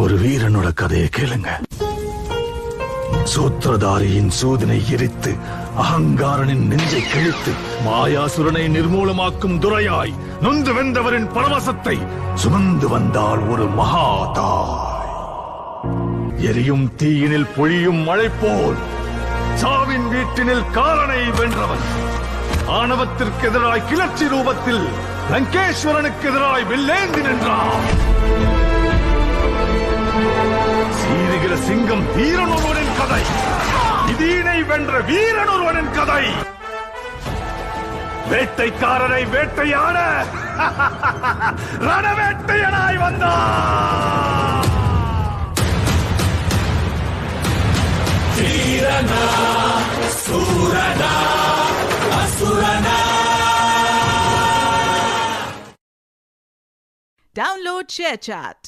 ஒரு வீரனோட கதையை கேளுங்க. சூத்திரதாரியின் சூதனை எரித்து அகங்காரனின் நெஞ்சை கிழித்து மாயாசுரனை நிர்மூலமாக்கும் துரையாய் நொந்து வெந்தவரின் பரவசத்தை சுமந்து வந்தாள் ஒரு மகாதாய். எரியும் தீயினில் பொழியும் மழை போல் சாவின் வீட்டினில் காலனை வென்றவன். ஆணவத்திற்கு எதிராய் கிளர்ச்சி ரூபத்தில் லங்கேஸ்வரனுக்கு எதிராய் வெள்ளேந்தி நின்றான். சீருகிற சிங்கம் வீரன் ஒருவனின் கதை, இதீனை வென்ற வீரன் ஒருவனின் கதை. வேட்டைக்காரரை வேட்டையாட ரணவேட்டையனாய் வந்தான். வீரனா சூரனா அசுரனா. Download ShareChat.